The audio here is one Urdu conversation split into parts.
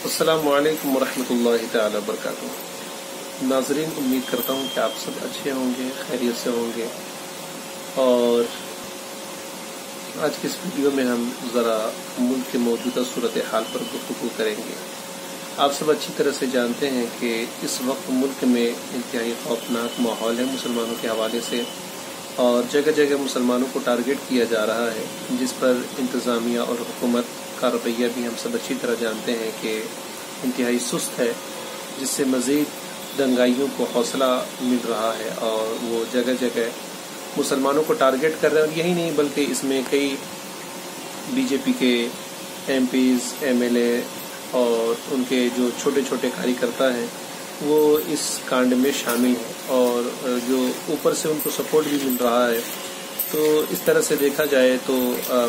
السلام علیکم ورحمۃ اللہ تعالی وبرکاتہ۔ ناظرین، امید کرتا ہوں کہ آپ سب اچھے ہوں گے، خیریت سے ہوں گے۔ اور آج کی اس ویڈیو میں ہم ذرا ملک کے موجودہ صورتحال پر گفتگو کریں گے۔ آپ سب اچھی طرح سے جانتے ہیں کہ اس وقت ملک میں انتہائی خوفناک ماحول ہے مسلمانوں کے حوالے سے، اور جگہ جگہ مسلمانوں کو ٹارگٹ کیا جا رہا ہے، جس پر انتظامیہ اور حکومت کا رویہ بھی ہم سب اچھی طرح جانتے ہیں کہ انتہائی سست ہے، جس سے مزید دنگائیوں کو حوصلہ مل رہا ہے، اور وہ جگہ جگہ مسلمانوں کو ٹارگٹ کر رہے ہیں۔ اور یہی نہیں بلکہ اس میں کئی بی جے پی کے MPs, M L A اور ان کے جو چھوٹے چھوٹے کارکرتا ہیں وہ اس کانڈ میں شامل ہیں، اور جو اوپر سے ان کو سپورٹ بھی مل رہا ہے۔ تو اس طرح سے دیکھا جائے تو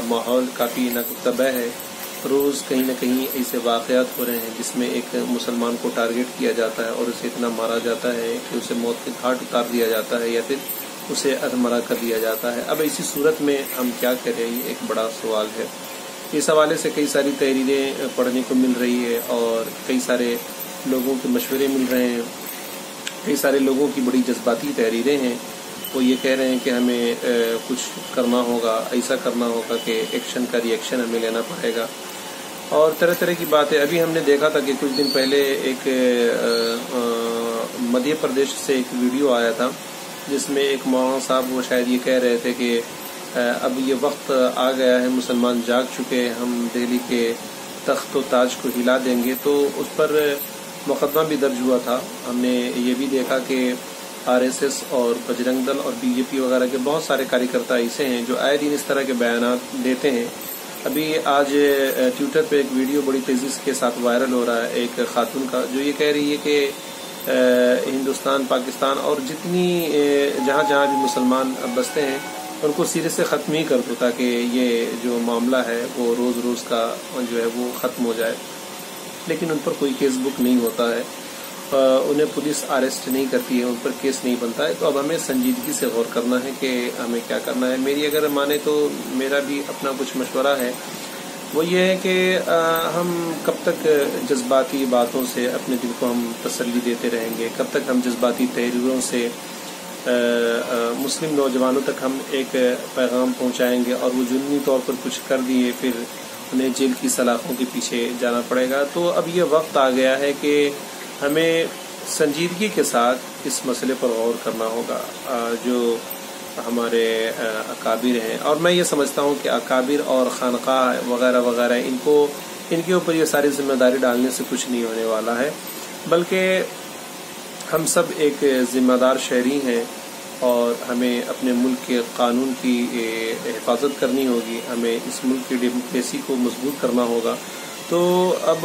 ماحول کافی ناگفتہ ہے۔ روز کہیں نہ کہیں ایسے واقعات ہو رہے ہیں جس میں ایک مسلمان کو ٹارگٹ کیا جاتا ہے اور اسے اتنا مارا جاتا ہے کہ اسے موت کے گھاٹ اتار دیا جاتا ہے، یا پھر اسے ادھمرا کر دیا جاتا ہے۔ اب ایسی صورت میں ہم کیا کریں، یہ ایک بڑا سوال ہے۔ اس حوالے سے کئی ساری تحریریں پڑھنے کو مل رہی ہے، اور کئی سارے لوگوں کے مشورے مل رہے ہیں۔ کئی سارے لوگوں کی بڑی جذباتی تحریریں ہیں، وہ یہ کہہ رہے ہیں کہ ہمیں کچھ کرنا ہوگا، ایسا کرنا ہوگا کہ ایکشن کا ری ایکشن ہمیں لینا پڑے گا، اور طرح طرح کی باتیں۔ ابھی ہم نے دیکھا تھا کہ کچھ دن پہلے ایک مدھیہ پردیش سے ایک ویڈیو آیا تھا، جس میں ایک مولانا صاحب وہ شاید یہ کہہ رہے تھے کہ اب یہ وقت آ گیا ہے، مسلمان جاگ چکے، ہم دہلی کے تخت و تاج کو ہلا دیں گے۔ تو اس پر مقدمہ بھی درج ہوا تھا۔ ہم نے یہ بھی دیکھا کہ آر ایس ایس اور بجرنگ دل اور بی جے پی وغیرہ کے بہت سارے کارکرتا ایسے ہیں جو آئے دن اس طرح کے بیانات دیتے ہیں۔ ابھی آج ٹویٹر پہ ایک ویڈیو بڑی تیزی کے ساتھ وائرل ہو رہا ہے ایک خاتون کا، جو یہ کہہ رہی ہے کہ ہندوستان، پاکستان اور جتنی جہاں جہاں بھی مسلمان بستے ہیں ان کو سرے سے ختم ہی کر دو، تاکہ یہ جو معاملہ ہے وہ روز روز کا جو ہے وہ ختم ہو جائے۔ لیکن ان پر کوئی کیس بک نہیں ہوتا ہے، انہیں پولیس اریسٹ نہیں کرتی ہے، ان پر کیس نہیں بنتا ہے۔ تو اب ہمیں سنجیدگی سے غور کرنا ہے کہ ہمیں کیا کرنا ہے۔ میری اگر مانے تو میرا بھی اپنا کچھ مشورہ ہے، وہ یہ ہے کہ ہم کب تک جذباتی باتوں سے اپنے دل کو ہم تسلی دیتے رہیں گے، کب تک ہم جذباتی تحریروں سے مسلم نوجوانوں تک ہم ایک پیغام پہنچائیں گے، اور وہ جنونی طور پر کچھ کر دیے پھر انہیں جیل کی سلاخوں کے پیچھے جانا پڑے گا۔ تو اب یہ وقت آ گیا ہے کہ ہمیں سنجیدگی کے ساتھ اس مسئلے پر غور کرنا ہوگا۔ جو ہمارے اکابر ہیں، اور میں یہ سمجھتا ہوں کہ اکابر اور خانقاہ وغیرہ وغیرہ ان کے اوپر یہ ساری ذمہ داری ڈالنے سے کچھ نہیں ہونے والا ہے، بلکہ ہم سب ایک ذمہ دار شہری ہیں، اور ہمیں اپنے ملک کے قانون کی حفاظت کرنی ہوگی، ہمیں اس ملک کی ڈیموکریسی کو مضبوط کرنا ہوگا۔ تو اب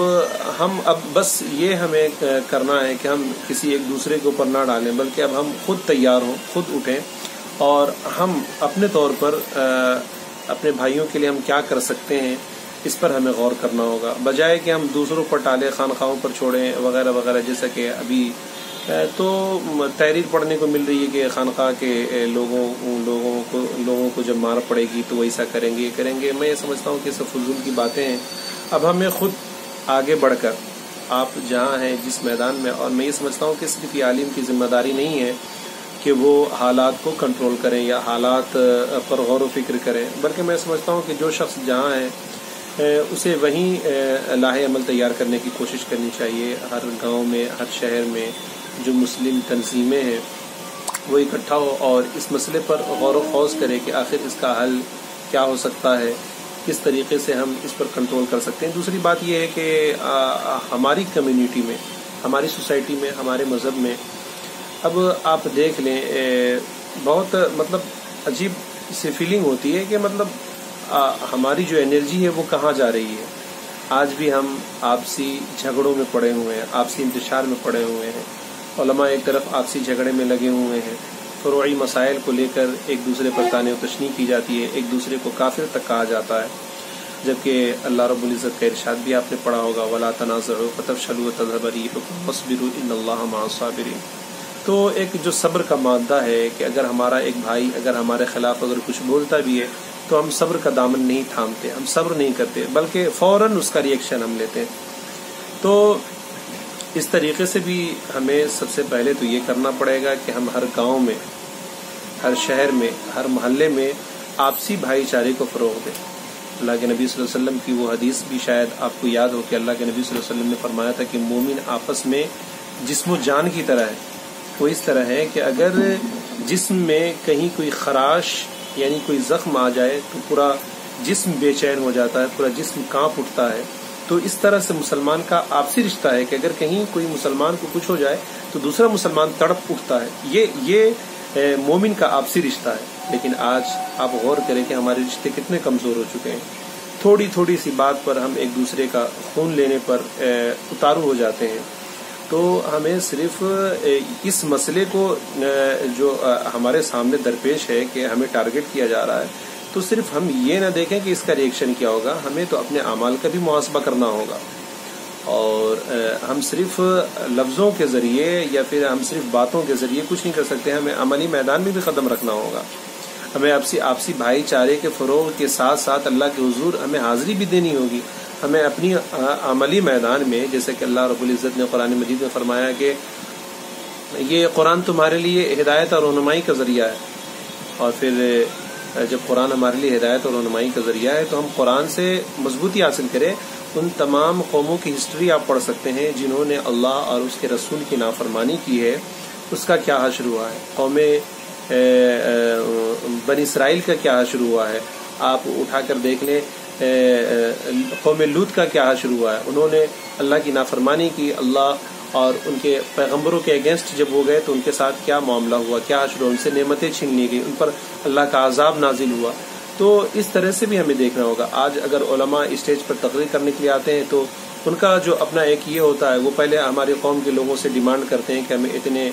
بس یہ ہمیں کرنا ہے کہ ہم کسی ایک دوسرے کے اوپر نہ ڈالیں، بلکہ اب ہم خود تیار ہوں، خود اٹھیں، اور ہم اپنے طور پر اپنے بھائیوں کے لیے ہم کیا کر سکتے ہیں اس پر ہمیں غور کرنا ہوگا، بجائے کہ ہم دوسروں پر ٹالیں، خانقاہوں پر چھوڑیں وغیرہ وغیرہ۔ جیسا کہ ابھی تو تحریر پڑھنے کو مل رہی ہے کہ خانقاہ کے لوگوں کو جب مار پڑے گی تو وہ ایسا کریں گے، یہ کریں گے۔ میں یہ سمجھتا ہوں کہ سب فضول کی باتیں ہیں۔ اب ہمیں خود آگے بڑھ کر، آپ جہاں ہیں جس میدان میں، اور میں یہ سمجھتا ہوں کہ صرف یہ عالم کی ذمہ داری نہیں ہے کہ وہ حالات کو کنٹرول کریں یا حالات پر غور و فکر کریں، بلکہ میں سمجھتا ہوں کہ جو شخص جہاں ہے اسے وہیں لاہ عمل تیار کرنے کی کوشش کرنی چاہیے۔ ہر گاؤں میں، ہر شہر میں جو مسلم تنظیمیں ہیں وہ اکٹھا ہو اور اس مسئلے پر غور و خوض کرے کہ آخر اس کا حل کیا ہو سکتا ہے، کس طریقے سے ہم اس پر کنٹرول کر سکتے ہیں۔ دوسری بات یہ ہے کہ ہماری کمیونٹی میں، ہماری سوسائٹی میں، ہمارے مذہب میں اب آپ دیکھ لیں، بہت عجیب سی فیلنگ ہوتی ہے کہ ہماری جو انرجی ہے وہ کہاں جا رہی ہے۔ آج بھی ہم آپسی جھگڑوں میں پڑے ہوئے ہیں، آپسی انتشار میں پڑے ہوئے ہیں، علماء ایک طرف آپسی جھگڑے میں لگے ہوئے ہیں، فروعی مسائل کو لے کر ایک دوسرے پر طعن و تشنیع کی جاتی ہے، ایک دوسرے کو کافر تک کہا جاتا ہے، جبکہ اللہ رب العزت کا ارشاد بھی آپ نے پڑھا ہوگا، وَلَا تَنَازَعُوا فَتَفْشَلُوا وَتَذْهَبَ رِيحُكُمْ وَاصْبِرُوا إِنَّ اللَّهَ مَعَ الصَّابِرِينَ۔ تو ایک جو صبر کا مادہ ہے کہ اگر ہمارا ایک بھائی اگر ہمارے خلاف اگر کچھ بولتا بھی ہے تو ہم صبر کا دامن نہیں تھامتے، ہم صبر نہیں کرتے، بلکہ فوراً اس کا ری ایکشن ہم لیتے ہیں۔ تو اس طریقے سے بھی ہمیں سب سے پہلے تو یہ کرنا پڑے گا کہ ہم ہر گاؤں میں، ہر شہر میں، ہر محلے میں آپسی بھائی چارے کو فروغ دیں۔ اللہ کے نبی صلی اللہ علیہ وسلم کی وہ حدیث بھی شاید آپ کو یاد ہو کہ اللہ کے نبی صلی اللہ علیہ وسلم نے فرمایا تھا کہ مومن آپس میں جسم و جان کی طرح ہے۔ وہ اس طرح ہے کہ اگر جسم میں کہیں کوئی خراش یعنی کوئی زخم آ جائے تو پورا جسم بے چین ہو جاتا ہے، پورا جسم کانپ اٹھتا ہے۔ تو اس طرح سے مسلمان کا آپسی رشتہ ہے کہ اگر کہیں کوئی مسلمان کو کچھ ہو جائے تو دوسرا مسلمان تڑپ اٹھتا ہے۔ یہ مومن کا آپسی رشتہ ہے۔ لیکن آج آپ غور کریں کہ ہمارے رشتے کتنے کمزور ہو چکے ہیں۔ تھوڑی تھوڑی سی بات پر ہم ایک دوسرے کا خون لینے پر اتارو ہو جاتے ہیں۔ تو ہمیں صرف اس مسئلے کو جو ہمارے سامنے درپیش ہے کہ ہمیں ٹارگٹ کیا جا رہا ہے، تو صرف ہم یہ نہ دیکھیں کہ اس کا ریئیکشن کیا ہوگا، ہمیں تو اپنے اعمال کا بھی محاسبہ کرنا ہوگا۔ اور ہم صرف لفظوں کے ذریعے یا پھر ہم صرف باتوں کے ذریعے کچھ نہیں کر سکتے، ہمیں عملی میدان میں بھی قدم رکھنا ہوگا۔ ہمیں آپسی بھائی چارے کے فروغ کے ساتھ ساتھ اللہ کے حضور ہمیں حاضری بھی دینی ہوگی۔ ہمیں اپنی عملی میدان میں، جیسے کہ اللہ رب العزت نے قرآن مجید میں فرمایا کہ یہ قرآن تمہارے لیے ہدایت اور رہنمائی کا ذریعہ ہے، اور پھر جب قرآن ہمارے لیے ہدایت اور رہنمائی کا ذریعہ ہے تو ہم قرآن سے مضبوطی حاصل کریں۔ ان تمام قوموں کی ہسٹری آپ پڑھ سکتے ہیں جنہوں نے اللہ اور اس کے رسول کی نافرمانی کی ہے، اس کا کیا حشر ہوا ہے۔ قوم بنی اسرائیل کا کیا حشر ہوا ہے، آپ اٹھا کر دیکھ لیں۔ قوم لوط کا کیا حشر ہوا ہے، انہوں نے اللہ کی نافرمانی کی، اللہ اور ان کے پیغمبروں کے اگینسٹ جب وہ گئے تو ان کے ساتھ کیا معاملہ ہوا، کیا حشر ہوا، ان سے نعمتیں چھین لی گئی، ان پر اللہ کا عذاب نازل ہوا۔ تو اس طرح سے بھی ہمیں دیکھنا ہوگا۔ آج اگر علماء اسٹیج پر تقریر کرنے کے لیے آتے ہیں تو ان کا جو اپنا ایک یہ ہوتا ہے، وہ پہلے ہمارے قوم کے لوگوں سے ڈیمانڈ کرتے ہیں کہ ہمیں اتنے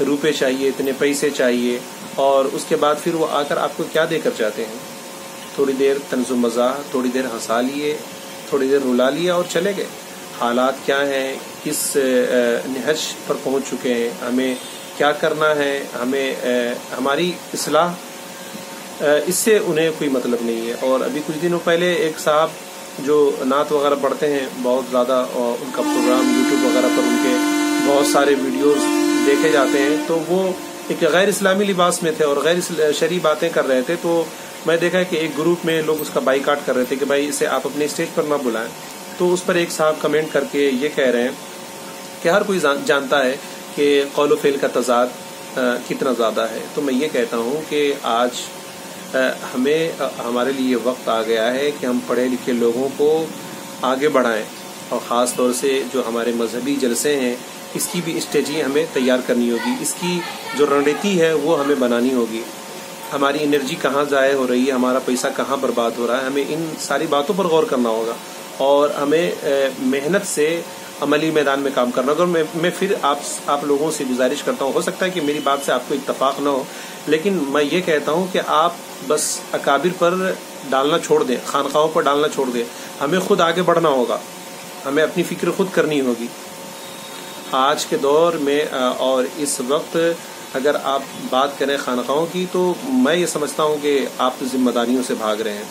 روپے چاہیے، اتنے پیسے چاہیے، اور اس کے بعد پھر وہ آ کر آپ کو کیا دے کر جاتے ہیں؟ تھوڑی دیر طنز و مزاح، تھوڑی دیر ہنسا لیے، تھوڑی دیر رلا لیا اور چلے گئے۔ حالات کیا ہیں، کس نہج پر پہنچ چکے ہیں، ہمیں کیا کرنا ہے، ہمیں ہماری اصلاح، اس سے انہیں کوئی مطلب نہیں ہے۔ اور ابھی کچھ دنوں پہلے ایک صاحب جو نعت وغیرہ پڑھتے ہیں، بہت زیادہ ان کا پروگرام یوٹیوب وغیرہ پر ان کے بہت سارے ویڈیوز دیکھے جاتے ہیں، تو وہ ایک غیر اسلامی لباس میں تھے اور غیر شرعی باتیں کر رہے تھے۔ تو میں دیکھا کہ ایک گروپ میں لوگ اس کا بائیکاٹ کر رہے تھے کہ بھائی اسے آپ اپنے اسٹیج پر نہ بلائیں۔ تو اس پر ایک صاحب کمنٹ کر کے یہ کہہ رہے ہیں کہ ہر کوئی جانتا ہے کہ قول و فعل کا تضاد کتنا زیادہ ہے۔ تو میں یہ کہتا ہوں کہ آج ہمارے لیے وقت آ گیا ہے کہ ہم پڑھے لکھے لوگوں کو آگے بڑھائیں، اور خاص طور سے جو ہمارے مذہبی جلسے ہیں اس کی بھی اسٹریٹجی ہمیں تیار کرنی ہوگی، اس کی جو رنڑیتی ہے وہ ہمیں بنانی ہوگی۔ ہماری انرجی کہاں ضائع ہو رہی ہے، ہمارا پیسہ کہاں برباد ہو رہا ہے، ہمیں ان ساری باتوں پر غور کرنا ہوگا اور ہمیں محنت سے عملی میدان میں کام کرنا ہوگا۔ میں پھر آپ لوگوں سے گزارش کرتا ہوں، ہو سکتا ہے کہ میری بات سے آپ کو اتفاق نہ ہو، لیکن میں یہ کہتا ہوں کہ آپ بس اکابر پر ڈالنا چھوڑ دیں، خانقاہوں پر ڈالنا چھوڑ دیں۔ ہمیں خود آگے بڑھنا ہوگا، ہمیں اپنی فکر خود کرنی ہوگی۔ آج کے دور میں اور اس وقت اگر آپ بات کریں خانقاہوں کی، تو میں یہ سمجھتا ہوں کہ آپ ذمہ داریوں سے بھاگ رہے ہیں۔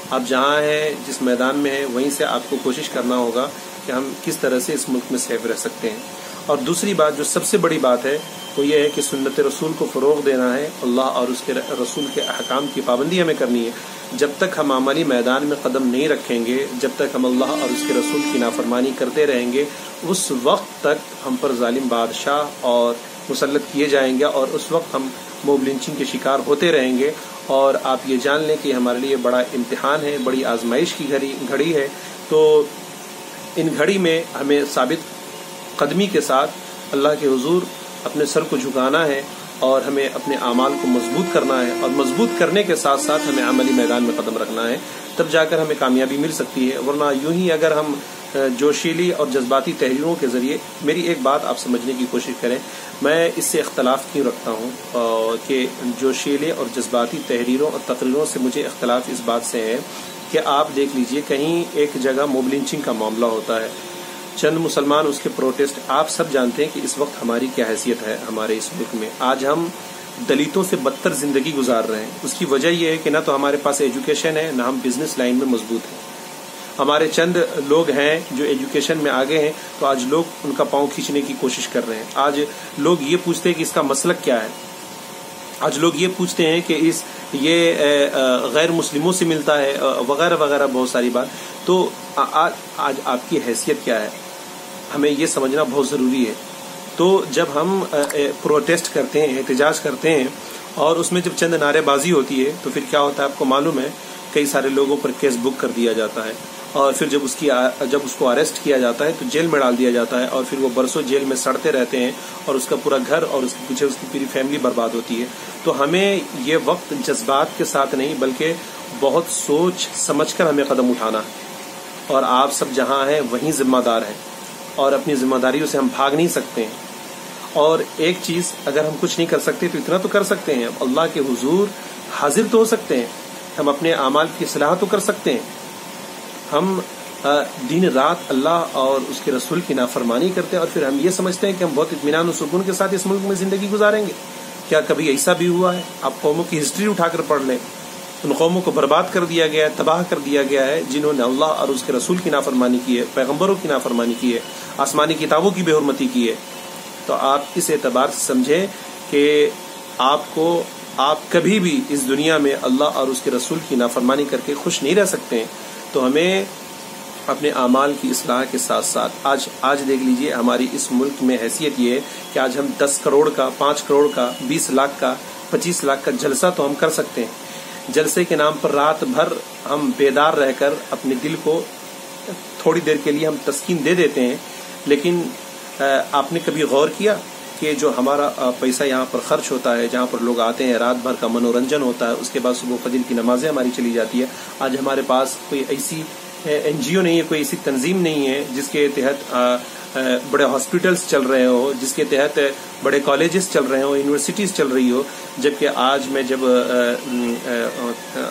آپ جہاں ہیں، جس میدان میں ہیں، وہیں سے آپ کو کوشش کرنا ہوگا کہ ہم کس طرح سے اس ملک میں سیف رہ سکتے ہیں۔ اور دوسری بات جو سب سے بڑی بات ہے وہ یہ ہے کہ سنت رسول کو فروغ دینا ہے، اللہ اور اس کے رسول کے احکام کی پابندی ہمیں کرنی ہے۔ جب تک ہم عملی میدان میں قدم نہیں رکھیں گے، جب تک ہم اللہ اور اس کے رسول کی نافرمانی کرتے رہیں گے، اس وقت تک ہم پر ظالم بادشاہ اور مسلط کیے جائیں گے، اور اس وقت ہم موب لنچنگ کے شکار ہوتے رہیں گے۔ اور آپ یہ جان لیں کہ ہمارے لیے بڑا امتحان ہے، بڑی آزمائش کی گھڑی ہے۔ تو ان گھڑی میں ہمیں ثابت قدمی کے ساتھ اللہ کے حضور اپنے سر کو جھکانا ہے، اور ہمیں اپنے اعمال کو مضبوط کرنا ہے، اور مضبوط کرنے کے ساتھ ساتھ ہمیں عملی میدان میں قدم رکھنا ہے، تب جا کر ہمیں کامیابی مل سکتی ہے۔ ورنہ یوں ہی اگر ہم جوشیلی اور جذباتی تحریروں کے ذریعے، میری ایک بات آپ سمجھنے کی کوشش کریں، میں اس سے اختلاف کیوں رکھتا ہوں کہ جوشیلے اور جذباتی تحریروں اور تقریروں سے مجھے اختلاف اس بات سے ہے کہ آپ دیکھ لیجئے کہیں ایک جگہ موب لنچنگ کا معاملہ ہوتا ہے، چند مسلمان اس کے پروٹیسٹ، آپ سب جانتے ہیں کہ اس وقت ہماری کیا حیثیت ہے ہمارے اس ملک میں۔ آج ہم دلتوں سے بدتر زندگی گزار رہے ہیں۔ اس کی وجہ یہ ہے کہ نہ تو ہمارے پاس ایجوکیشن ہے، نہ ہم بزنس لائن میں مضبوط ہیں، ہمارے چند لوگ ہیں جو ایجوکیشن میں آگے ہیں، تو آج لوگ ان کا پاؤں کھینچنے کی کوشش کر رہے ہیں. آج لوگ یہ پوچھتے ہیں کہ اس کا مسلک کیا ہے. آج لوگ یہ پوچھتے ہیں کہ یہ غیر مسلموں سے ملتا ہے وغیرہ وغیرہ بہت ساری بات. تو آج آپ کی حیثیت کیا ہے، ہمیں یہ سمجھنا بہت ضروری ہے. تو جب ہم پروٹیسٹ کرتے ہیں، احتجاج کرتے ہیں، اور اس میں جب چند نعرے بازی ہوتی ہے تو پھر کیا ہوتا ہے آپ کو معلوم ہے، کئی سارے لوگوں پر کیس بک کر دیا جاتا ہے، اور پھر جب اس کو اریسٹ کیا جاتا ہے تو جیل میں ڈال دیا جاتا ہے، اور پھر وہ برسوں جیل میں سڑتے رہتے ہیں، اور اس کا پورا گھر اور اس کے پیچھے اس کی پوری فیملی برباد ہوتی ہے. تو ہمیں یہ وقت جذبات کے ساتھ نہیں بلکہ بہت سوچ سمجھ کر ہمیں قدم اٹھانا ہے. اور آپ سب جہاں ہیں وہیں ذمہ دار ہیں، اور اپنی ذمہ داریوں سے ہم بھاگ نہیں سکتے ہیں. اور ایک چیز، اگر ہم کچھ نہیں کر سکتے تو اتنا تو کر سکتے ہیں، اللہ کے حضور حاضر تو ہو سکتے ہیں، ہم اپنے اعمال کی اصلاح تو کر سکتے ہیں. ہم دن رات اللہ اور اس کے رسول کی نافرمانی کرتے ہیں، اور پھر ہم یہ سمجھتے ہیں کہ ہم بہت اطمینان و سکون کے ساتھ اس ملک میں زندگی گزاریں گے. کیا کبھی ایسا بھی ہوا ہے؟ آپ قوموں کی ہسٹری اٹھا کر پڑھ لیں، ان قوموں کو برباد کر دیا گیا ہے، تباہ کر دیا گیا ہے جنہوں نے اللہ اور اس کے رسول کی نافرمانی کی ہے، پیغمبروں کی نافرمانی کی ہے، آسمانی کتابوں کی بے حرمتی کی ہے. تو آپ اس اعتبار سے سمجھیں کہ آپ کبھی بھی اس دنیا میں اللہ اور اس کے رسول کی نافرمانی کر کے خوش نہیں رہ سکتے ہیں. تو ہمیں اپنے اعمال کی اصلاح کے ساتھ ساتھ آج دیکھ لیجئے ہماری اس ملک میں حیثیت یہ ہے کہ آج ہم 10 کروڑ کا، 5 کروڑ کا، 20 لاکھ کا، 25 لاکھ کا جلسہ تو ہم کر سکتے ہیں. جلسے کے نام پر رات بھر ہم بیدار رہ کر اپنے دل کو تھوڑی دیر کے لیے ہم تسکین دے دیتے ہیں. لیکن آپ نے کبھی غور کیا کہ جو ہمارا پیسہ یہاں پر خرچ ہوتا ہے، جہاں پر لوگ آتے ہیں، رات بھر کا منورنجن ہوتا ہے، اس کے بعد صبح فجر کی نمازیں ہماری چلی جاتی ہے، آج ہمارے پاس کوئی ایسی NGO نہیں ہے، کوئی ایسی تنظیم نہیں ہے جس کے تحت بڑے ہاسپٹلز چل رہے ہو، جس کے تحت بڑے کالجز چل رہے ہوں، یونیورسٹیز چل رہی ہو. جبکہ آج میں جب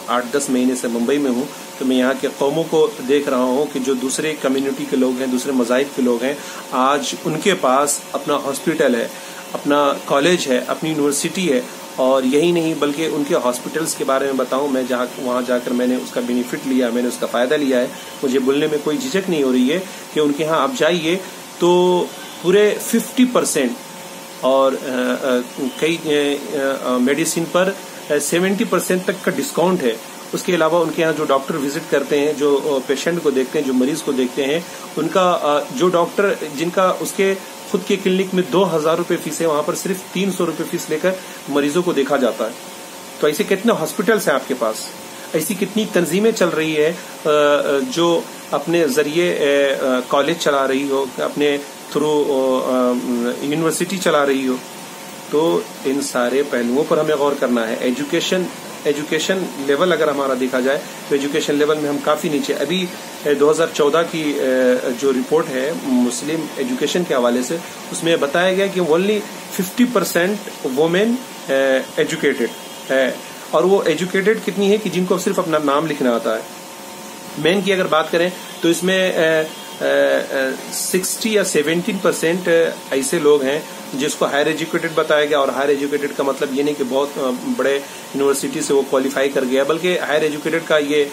8-10 مہینے سے ممبئی میں ہوں تو میں یہاں کے قوموں کو دیکھ رہا ہوں کہ جو دوسرے کمیونٹی کے لوگ ہیں، دوسرے مذاہب کے لوگ ہیں، آج ان کے پاس اپنا ہاسپٹل ہے، اپنا کالج ہے، اپنی یونیورسٹی ہے. اور یہی نہیں بلکہ ان کے ہاسپٹلس کے بارے میں بتاؤں، میں وہاں جا کر میں نے اس کا بینیفٹ لیا، میں نے اس کا فائدہ لیا ہے. مجھے بولنے میں کوئی جھجک نہیں ہو رہی ہے کہ ان کے ہاں آپ جائیے تو پورے 50% اور کئی میڈیسن پر 70% تک کا ڈسکاؤنٹ ہے. اس کے علاوہ ان کے ہاں جو ڈاکٹر وزٹ کرتے ہیں، جو پیشنٹ کو دیکھتے ہیں، جو مریض کو دیکھتے ہیں، ان کا جو ڈاکٹر جن کا اس کے خود کے کلینک میں 2000 روپے فیس ہے، وہاں پر صرف 300 روپے فیس لے کر مریضوں کو دیکھا جاتا ہے. تو ایسے کتنے ہاسپٹلس ہیں آپ کے پاس، ایسی کتنی تنظیمیں چل رہی ہے جو اپنے ذریعے کالج چلا رہی ہو، اپنے تھرو یونیورسٹی چلا رہی ہو. تو ان سارے پہلوؤں پر ہمیں غور کرنا ہے. ایجوکیشن لیول اگر ہمارا دیکھا جائے تو ایجوکیشن لیول میں ہم کافی نیچے. ابھی 2014 کی جو رپورٹ ہے مسلم ایجوکیشن کے حوالے سے، اس میں بتایا گیا کہ اونلی 50% وومن ایجوکیٹڈ ہے. اور وہ ایجوکیٹڈ کتنی ہے کہ جن کو صرف اپنا نام لکھنا آتا ہے. مین کی اگر بات کریں تو اس میں 60 یا 17% ایسے لوگ ہیں جس کو ہائر ایجوکیٹڈ بتایا گیا. اور ہائر ایجوکیٹڈ کا مطلب یہ نہیں کہ بہت بڑے یونیورسٹی سے وہ کوالیفائی کر گیا، بلکہ ہائر ایجوکیٹڈ کا یہ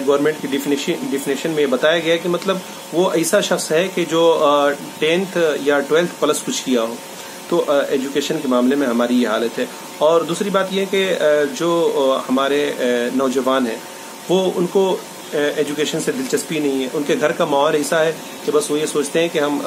گورنمنٹ کی ڈیفینیشن میں بتایا گیا کہ مطلب وہ ایسا شخص ہے کہ جو 10th یا 12th پلس کچھ کیا ہو. تو ایجوکیشن کے معاملے میں ہماری یہ حالت ہے. اور دوسری بات یہ کہ جو ہمارے نوجوان ہیں وہ ان کو ایجوکیشن سے دلچسپی نہیں ہے. ان کے گھر کا ماحول ایسا ہے کہ بس وہ یہ سوچتے ہیں کہ ہم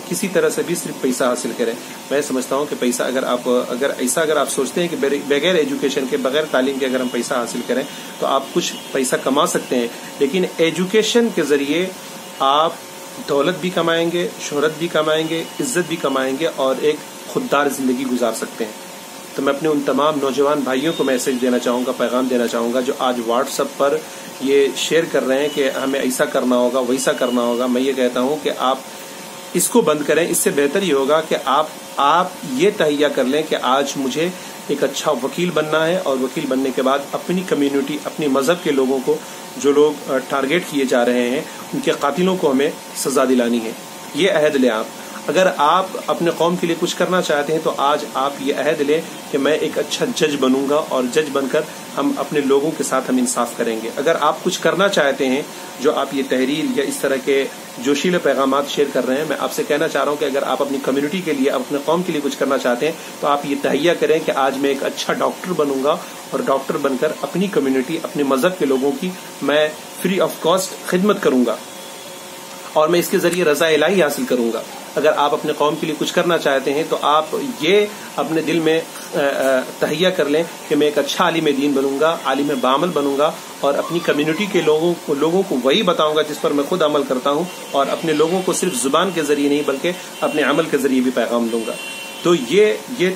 کسی طرح سے بھی صرف پیسہ حاصل کریں. میں سمجھتا ہوں کہ پیسہ اگر آپ سوچتے ہیں کہ بغیر ایجوکیشن کے، بغیر تعلیم کے اگر ہم پیسہ حاصل کریں تو آپ کچھ پیسہ کما سکتے ہیں، لیکن ایجوکیشن کے ذریعے آپ دولت بھی کمائیں گے، شہرت بھی کمائیں گے، عزت بھی کمائیں گے، اور ایک خوددار زندگی گزار سکتے ہیں. تو میں اپنے ان تمام نوجوان بھائیوں کو میسج دینا چاہوں گا، پیغام دینا چاہوں گا جو آج واٹس ایپ پر یہ شیئر کر رہے ہیں کہ ہمیں ایسا کرنا ہوگا، ویسا کرنا ہوگا. میں یہ کہتا ہوں کہ آپ اس کو بند کریں. اس سے بہتر یہ ہوگا کہ آپ یہ تہیہ کر لیں کہ آج مجھے ایک اچھا وکیل بننا ہے، اور وکیل بننے کے بعد اپنی کمیونٹی، اپنی مذہب کے لوگوں کو، جو لوگ ٹارگیٹ کیے جا رہے ہیں، ان کے قاتلوں کو ہمیں سزا دلانی ہے. یہ عہد لیں. اگر آپ اپنے قوم کے لیے کچھ کرنا چاہتے ہیں تو آج آپ یہ عہد لیں کہ میں ایک اچھا جج بنوں گا اور جج بن کر ہم اپنے لوگوں کے ساتھ ہم انصاف کریں گے. اگر آپ کچھ کرنا چاہتے ہیں جو آپ یہ تحریر یا اس طرح کے جوشیلے پیغامات شیئر کر رہے ہیں, میں آپ سے کہنا چاہ رہا ہوں کہ اگر آپ اپنی کمیونٹی کے لیے اپنے قوم کے لیے کچھ کرنا چاہتے ہیں تو آپ یہ تہیہ کریں کہ آج میں ایک اچھا ڈاکٹر بنوں گا اور ڈاکٹر بن کر اپنی کمیونٹی اپنے مذہب کے لوگوں کی میں فری آف کاسٹ خدمت کروں گا اور میں اس کے ذریعے رضا الہی حاصل کروں گا. اگر آپ اپنے قوم کے لیے کچھ کرنا چاہتے ہیں تو آپ یہ اپنے دل میں تہیہ کر لیں کہ میں ایک اچھا عالم دین بنوں گا, عالم بعمل بنوں گا اور اپنی کمیونٹی کے لوگوں کو وہی بتاؤں گا جس پر میں خود عمل کرتا ہوں, اور اپنے لوگوں کو صرف زبان کے ذریعے نہیں بلکہ اپنے عمل کے ذریعے بھی پیغام دوں گا. تو یہ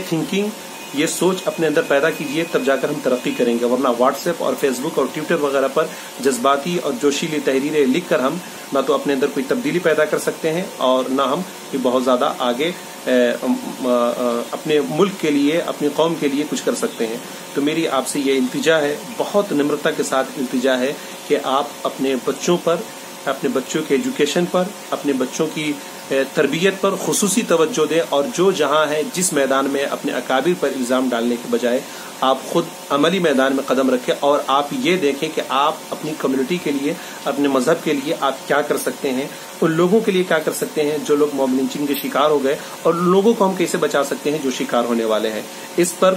تھنکنگ, یہ سوچ اپنے اندر پیدا کیجئے, تب جا کر ہم ترقی کریں گے. ورنہ واٹس ایپ اور فیس بک اور ٹویٹر وغیرہ پر جذباتی اور جوشیلی تحریریں لکھ کر ہم نہ تو اپنے اندر کوئی تبدیلی پیدا کر سکتے ہیں اور نہ ہم بہت زیادہ آگے اپنے ملک کے لیے اپنی قوم کے لیے کچھ کر سکتے ہیں. تو میری آپ سے یہ التجا ہے, بہت نمرتا کے ساتھ التجا ہے کہ آپ اپنے بچوں پر, اپنے بچوں کے ایجوکیشن پر, اپنے بچوں کی تربیت پر خصوصی توجہ دیں اور جو جہاں ہے جس میدان میں اپنے اکابر پر الزام ڈالنے کے بجائے آپ خود عملی میدان میں قدم رکھیں اور آپ یہ دیکھیں کہ آپ اپنی کمیونٹی کے لیے, اپنے مذہب کے لیے آپ کیا کر سکتے ہیں, ان لوگوں کے لیے کیا کر سکتے ہیں جو لوگ موب لنچنگ کے شکار ہو گئے اور ان لوگوں کو ہم کیسے بچا سکتے ہیں جو شکار ہونے والے ہیں. اس پر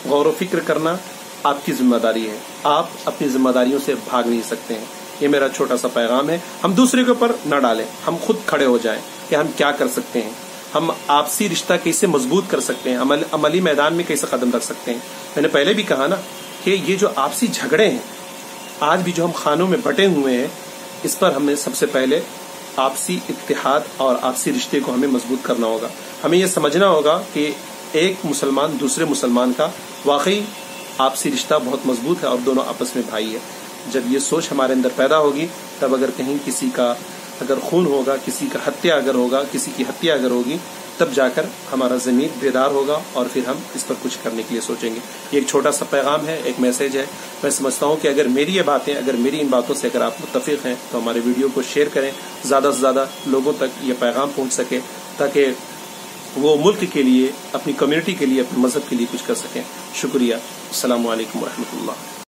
غور و فکر کرنا آپ کی ذمہ داری ہے. آپ اپنی ذمہ داریوں سے بھاگ نہیں سکتے ہیں. یہ میرا چھوٹا سا پیغام ہے. ہم دوسرے کے اوپر نہ ڈالیں, ہم خود کھڑے ہو جائیں کہ ہم کیا کر سکتے ہیں, ہم آپسی رشتہ کیسے مضبوط کر سکتے ہیں, عملی میدان میں کیسے قدم رکھ سکتے ہیں. میں نے پہلے بھی کہا نا کہ یہ جو آپسی جھگڑے ہیں آج بھی جو ہم خانوں میں بٹے ہوئے ہیں, اس پر ہمیں سب سے پہلے آپسی اتحاد اور آپسی رشتے کو ہمیں مضبوط کرنا ہوگا. ہمیں یہ سمجھنا ہوگا کہ ایک مسلمان دوسرے مسلمان کا واقعی آپسی رشتہ بہت مضبوط ہے اور دونوں آپس میں بھائی ہے. جب یہ سوچ ہمارے اندر پیدا ہوگی تب اگر کہیں کسی کا اگر خون ہوگا, کسی کا ہتیا اگر ہوگا, کسی کی ہتیا اگر ہوگی, تب جا کر ہمارا ضمیر بیدار ہوگا اور پھر ہم اس پر کچھ کرنے کے لیے سوچیں گے. یہ ایک چھوٹا سا پیغام ہے, ایک میسج ہے. میں سمجھتا ہوں کہ اگر میری یہ باتیں, اگر میری ان باتوں سے اگر آپ متفق ہیں تو ہمارے ویڈیو کو شیئر کریں, زیادہ سے زیادہ لوگوں تک یہ پیغام پہنچ سکے تاکہ وہ ملک کے لیے, اپنی کمیونٹی کے لیے, اپنے مذہب کے لیے کچھ کر سکیں. شکریہ. السلام علیکم ورحمۃ اللہ.